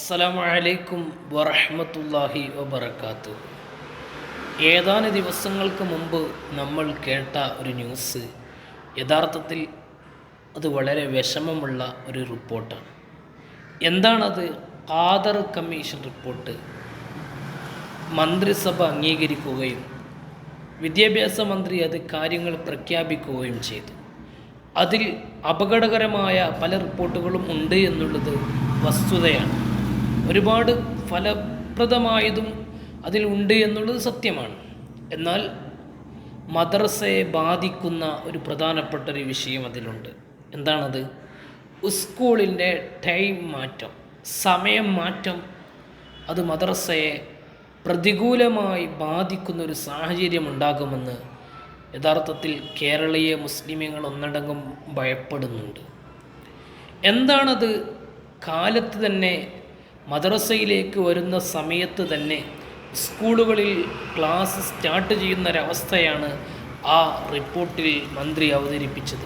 അസ്സലാമു അലൈക്കും വറഹ്മത്തുള്ളാഹി വബറകാതുഹു. ഏതാനും ദിവസങ്ങൾക്ക് മുമ്പ് നമ്മൾ കേട്ട ഒരു ന്യൂസ് യഥാർത്ഥത്തിൽ അത് വളരെ വിഷമമുള്ള ഒരു റിപ്പോർട്ടാണ്. എന്താണത്? ഖാദർ കമ്മീഷൻ റിപ്പോർട്ട് മന്ത്രിസഭ അംഗീകരിക്കുകയും വിദ്യാഭ്യാസ മന്ത്രി അത് കാര്യങ്ങൾ പ്രഖ്യാപിക്കുകയും ചെയ്തു. അതിൽ അപകടകരമായ പല റിപ്പോർട്ടുകളും ഉണ്ട് എന്നുള്ളത് വസ്തുതയാണ്. ഒരുപാട് ഫലപ്രദമായതും അതിലുണ്ട് എന്നുള്ളത് സത്യമാണ്. എന്നാൽ മദ്രസയെ ബാധിക്കുന്ന ഒരു പ്രധാനപ്പെട്ട ഒരു വിഷയം അതിലുണ്ട്. എന്താണത്? സ്കൂളിൻ്റെ ടൈം മാറ്റം, സമയം മാറ്റം. അത് മദ്രസയെ പ്രതികൂലമായി ബാധിക്കുന്ന ഒരു സാഹചര്യം ഉണ്ടാകുമെന്ന് യഥാർത്ഥത്തിൽ കേരളീയ മുസ്ലിമീങ്ങൾ ഒന്നടങ്കം ഭയപ്പെടുന്നുണ്ട്. എന്താണത്? കാലത്ത് തന്നെ മദ്രസയിലേക്ക് വരുന്ന സമയത്ത് തന്നെ സ്കൂളുകളിൽ ക്ലാസ് സ്റ്റാർട്ട് ചെയ്യുന്നൊരവസ്ഥയാണ് ആ റിപ്പോർട്ടിൽ മന്ത്രി അവതരിപ്പിച്ചത്.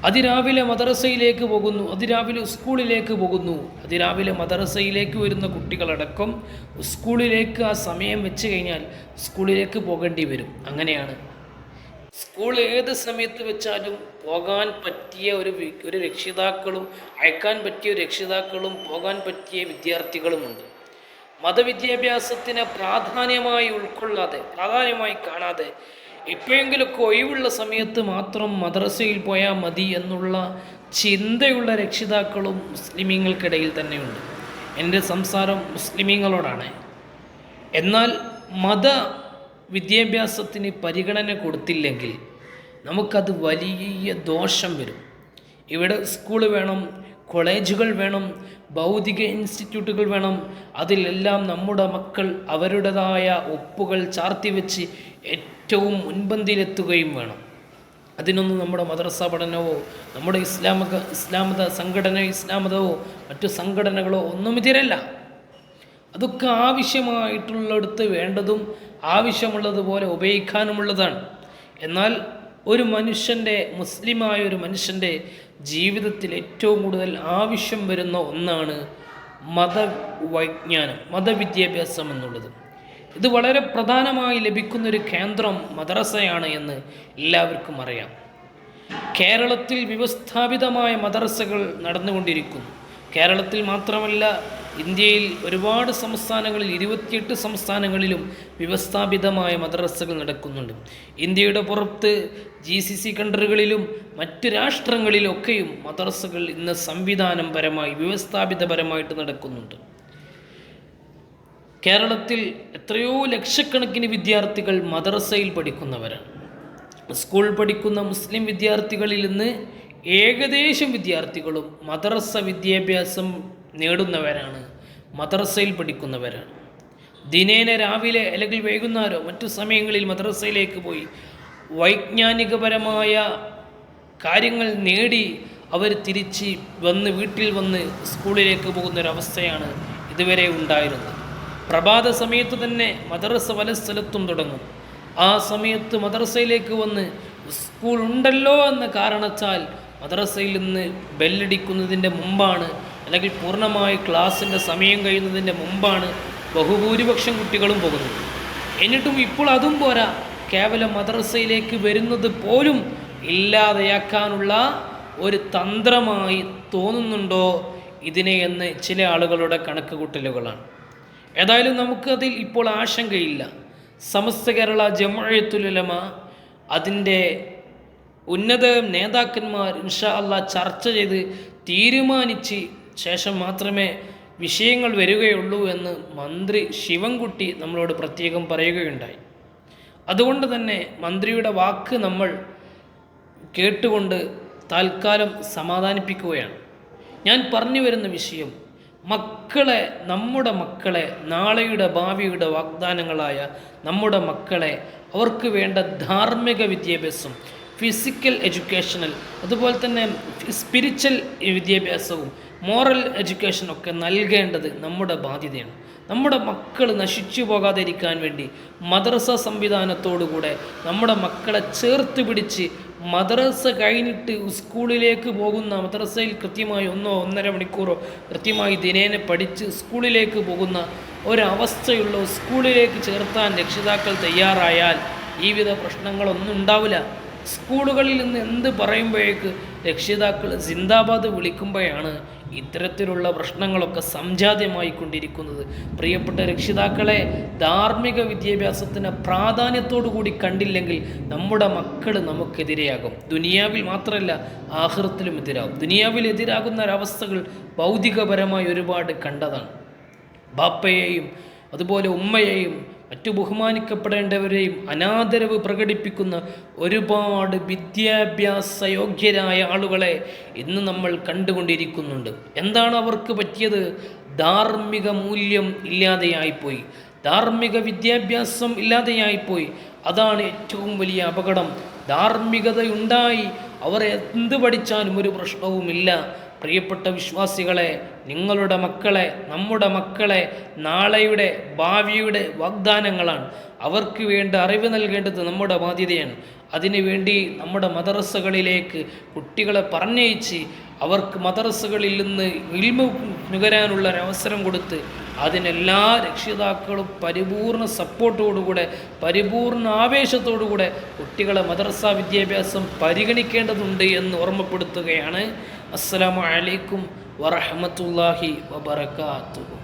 അതിരാവിലെ മദ്രസയിലേക്ക് പോകുന്നു, അതിരാവിലെ സ്കൂളിലേക്ക് പോകുന്നു, അതിരാവിലെ മദ്രസയിലേക്ക് വരുന്ന കുട്ടികളടക്കം സ്കൂളിലേക്ക് ആ സമയം വെച്ച് കഴിഞ്ഞാൽ സ്കൂളിലേക്ക് പോകേണ്ടി വരും. അങ്ങനെയാണ്. സ്കൂൾ ഏത് സമയത്ത് വെച്ചാലും പോകാൻ പറ്റിയ ഒരു രക്ഷിതാക്കളും അയക്കാൻ പറ്റിയ രക്ഷിതാക്കളും പോകാൻ പറ്റിയ വിദ്യാർത്ഥികളുമുണ്ട്. മതവിദ്യാഭ്യാസത്തിനെ പ്രാധാന്യമായി കാണാതെ എപ്പോഴെങ്കിലുമൊക്കെ ഒഴിവുള്ള സമയത്ത് മാത്രം മദ്രസയിൽ പോയാൽ മതി എന്നുള്ള ചിന്തയുള്ള രക്ഷിതാക്കളും മുസ്ലിമീങ്ങൾക്കിടയിൽ തന്നെയുണ്ട്. എൻ്റെ സംസാരം മുസ്ലിമീങ്ങളോടാണ്. എന്നാൽ വിദ്യാഭ്യാസത്തിന് പരിഗണന കൊടുത്തില്ലെങ്കിൽ നമുക്കത് വലിയ ദോഷം വരും. ഇവിടെ സ്കൂൾ വേണം, കോളേജുകൾ വേണം, ഭൗതിക ഇൻസ്റ്റിറ്റ്യൂട്ടുകൾ വേണം. അതിലെല്ലാം നമ്മുടെ മക്കൾ അവരുടേതായ ഒപ്പുകൾ ചാർത്തിവെച്ച് ഏറ്റവും മുൻപന്തിയിലെത്തുകയും വേണം. അതിനൊന്നും നമ്മുടെ മദ്രസ പഠനമോ നമ്മുടെ ഇസ്ലാമതമോ മറ്റു സംഘടനകളോ ഒന്നും ഇതിരല്ല. അതൊക്കെ ആവശ്യമായിട്ടുള്ളിടത്ത് വേണ്ടതും ആവശ്യമുള്ളതുപോലെ ഉപയോഗിക്കാനുമുള്ളതാണ്. എന്നാൽ ഒരു മനുഷ്യൻ്റെ, മുസ്ലിമായ ഒരു മനുഷ്യൻ്റെ ജീവിതത്തിൽ ഏറ്റവും കൂടുതൽ ആവശ്യം വരുന്ന ഒന്നാണ് മതവിജ്ഞാനം, മതവിദ്യാഭ്യാസം എന്നുള്ളത്. ഇത് വളരെ പ്രധാനമായി ലഭിക്കുന്നൊരു കേന്ദ്രം മദ്രസയാണ് എന്ന് എല്ലാവർക്കും അറിയാം. കേരളത്തിൽ വ്യവസ്ഥാപിതമായ മദ്രസകൾ നടന്നുകൊണ്ടിരിക്കുന്നു. കേരളത്തിൽ മാത്രമല്ല, ഇന്ത്യയിൽ ഒരുപാട് സംസ്ഥാനങ്ങളിൽ 28 സംസ്ഥാനങ്ങളിലും വ്യവസ്ഥാപിതമായ മദ്രസകൾ നടക്കുന്നുണ്ട്. ഇന്ത്യയുടെ പുറത്ത് GCC കൺട്രികളിലും മറ്റ് രാഷ്ട്രങ്ങളിലൊക്കെയും മദ്രസകൾ ഇന്ന് സംവിധാനപരമായി വ്യവസ്ഥാപിതപരമായിട്ട് നടക്കുന്നുണ്ട്. കേരളത്തിൽ എത്രയോ ലക്ഷക്കണക്കിന് വിദ്യാർത്ഥികൾ മദ്രസയിൽ പഠിക്കുന്നവരാണ്. സ്കൂൾ പഠിക്കുന്ന മുസ്ലിം വിദ്യാർത്ഥികളിൽ നിന്ന് ഏകദേശം വിദ്യാർത്ഥികളും മദ്രസ വിദ്യാഭ്യാസം നേടുന്നവരാണ്, മദ്രസയിൽ പഠിക്കുന്നവരാണ്. ദിനേന രാവിലെ അല്ലെങ്കിൽ വൈകുന്നേരമോ മറ്റു സമയങ്ങളിൽ മദ്രസയിലേക്ക് പോയി വൈജ്ഞാനികപരമായ കാര്യങ്ങൾ നേടി അവർ തിരിച്ച് വീട്ടിൽ വന്ന് സ്കൂളിലേക്ക് പോകുന്നൊരവസ്ഥയാണ് ഇതുവരെ ഉണ്ടായിരുന്നത്. പ്രഭാത സമയത്ത് തന്നെ മദ്രസ പല സ്ഥലത്തും തുടങ്ങും. ആ സമയത്ത് മദ്രസയിലേക്ക് വന്ന് സ്കൂൾ ഉണ്ടല്ലോ എന്ന കാരണത്താൽ മദ്രസയിൽ നിന്ന് ബെല്ലടിക്കുന്നതിൻ്റെ മുമ്പാണ്, അല്ലെങ്കിൽ പൂർണ്ണമായി ക്ലാസ്സിൻ്റെ സമയം കഴിയുന്നതിൻ്റെ മുമ്പാണ് ബഹുഭൂരിപക്ഷം കുട്ടികളും പോകുന്നത്. എന്നിട്ടും ഇപ്പോൾ അതും പോരാ, കേവലം മദ്രസയിലേക്ക് വരുന്നത് പോലും ഇല്ലാതെയാക്കാനുള്ള ഒരു തന്ത്രമായി തോന്നുന്നുണ്ടോ ഇതിനെ എന്ന് ചില ആളുകളുടെ കണക്ക് കൂട്ടലുകളാണ്. ഏതായാലും നമുക്കതിൽ ഇപ്പോൾ ആശങ്കയില്ല. സമസ്ത കേരള ജംഇയ്യത്തുൽ ഉലമ അതിൻ്റെ ഉന്നത നേതാക്കന്മാർ ഇൻഷാ അല്ലാഹ് ചർച്ച ചെയ്ത് തീരുമാനിച്ച് ശേഷം മാത്രമേ വിഷയങ്ങൾ വരികയുള്ളൂ എന്ന് മന്ത്രി ശിവൻകുട്ടി നമ്മളോട് പ്രത്യേകം പറയുകയുണ്ടായി. അതുകൊണ്ട് തന്നെ മന്ത്രിയുടെ വാക്ക് നമ്മൾ കേട്ടുകൊണ്ട് താൽക്കാലം സമാധാനിപ്പിക്കുകയാണ്. ഞാൻ പറഞ്ഞു വരുന്ന വിഷയം, നമ്മുടെ മക്കളെ നാളെയുടെ ഭാവിയുടെ വാഗ്ദാനങ്ങളായ നമ്മുടെ മക്കളെ അവർക്ക് വേണ്ട ധാർമ്മിക വിദ്യാഭ്യാസം, ഫിസിക്കൽ എഡ്യൂക്കേഷണൽ, അതുപോലെ തന്നെ സ്പിരിച്വൽ വിദ്യാഭ്യാസവും മോറൽ എഡ്യൂക്കേഷനൊക്കെ നൽകേണ്ടത് നമ്മുടെ ബാധ്യതയാണ്. നമ്മുടെ മക്കൾ നശിച്ചു പോകാതിരിക്കാൻ വേണ്ടി മദ്രസ സംവിധാനത്തോടുകൂടെ നമ്മുടെ മക്കളെ ചേർത്ത് പിടിച്ച് മദ്രസ കഴിഞ്ഞിട്ട് സ്കൂളിലേക്ക് പോകുന്ന, മദ്രസയിൽ കൃത്യമായി 1-1.5 മണിക്കൂറോ കൃത്യമായി ദിനേന പഠിച്ച് സ്കൂളിലേക്ക് പോകുന്ന ഒരവസ്ഥയുള്ള സ്കൂളിലേക്ക് ചേർത്താൻ രക്ഷിതാക്കൾ തയ്യാറായാൽ ഈ വിധ പ്രശ്നങ്ങളൊന്നും ഉണ്ടാവില്ല. സ്കൂളുകളിൽ നിന്ന് എന്ത് പറയുമ്പോഴേക്ക് രക്ഷിതാക്കൾ സിന്ദാബാദ് വിളിക്കുമ്പോഴാണ് ഇത്തരത്തിലുള്ള പ്രശ്നങ്ങളൊക്കെ സംജാതമായി കൊണ്ടിരിക്കുന്നത്. പ്രിയപ്പെട്ട രക്ഷിതാക്കളെ, ധാർമ്മിക വിദ്യാഭ്യാസത്തിന് പ്രാധാന്യത്തോടു കൂടി കണ്ടില്ലെങ്കിൽ നമ്മുടെ മക്കൾ നമുക്കെതിരെയാകും. ദുനിയാവിൽ മാത്രമല്ല ആഖിറത്തിലും എതിരാകും. ദുനിയാവിൽ എതിരാകുന്ന ഒരവസ്ഥകൾ ഭൗതികപരമായി ഒരുപാട് കണ്ടതാണ്. ബാപ്പയെയും അതുപോലെ ഉമ്മയെയും മറ്റു ബഹുമാനിക്കപ്പെടേണ്ടവരെയും അനാദരവ് പ്രകടിപ്പിക്കുന്ന ഒരുപാട് വിദ്യാഭ്യാസ യോഗ്യരായ ആളുകളെ ഇന്ന് നമ്മൾ കണ്ടുകൊണ്ടിരിക്കുന്നുണ്ട്. എന്താണ് അവർക്ക് പറ്റിയത്? ധാർമ്മിക മൂല്യം ഇല്ലാതെയായിപ്പോയി, ധാർമ്മിക വിദ്യാഭ്യാസം ഇല്ലാതെയായിപ്പോയി. അതാണ് ഏറ്റവും വലിയ അപകടം. ധാർമ്മികതയുണ്ടായി അവർ എന്ത് പഠിച്ചാലും ഒരു പ്രശ്നവുമില്ല. പ്രിയപ്പെട്ട വിശ്വാസികളെ, നിങ്ങളുടെ മക്കളെ, നമ്മുടെ മക്കളെ നാളെയുടെ ഭാവിയുടെ വാഗ്ദാനങ്ങളാണ്. അവർക്ക് വേണ്ട അറിവ് നൽകേണ്ടത് നമ്മുടെ ബാധ്യതയാണ്. അതിനുവേണ്ടി നമ്മുടെ മദ്രസകളിലേക്ക് കുട്ടികളെ പറഞ്ഞയച്ച് അവർക്ക് മദ്രസകളിൽ നിന്ന് ഇൽമു നുകരാനുള്ള ഒരവസരം കൊടുത്ത് അതിനെല്ലാ രക്ഷിതാക്കളും പരിപൂർണ സപ്പോർട്ടോടുകൂടെ, പരിപൂർണ ആവേശത്തോടുകൂടെ കുട്ടികളെ മദ്രസ വിദ്യാഭ്യാസം പരിഗണിക്കേണ്ടതുണ്ട് എന്ന് ഓർമ്മപ്പെടുത്തുകയാണ്. അസ്സലാമു അലൈക്കും വറഹ്മത്തുള്ളാഹി വബറകാതുഹു.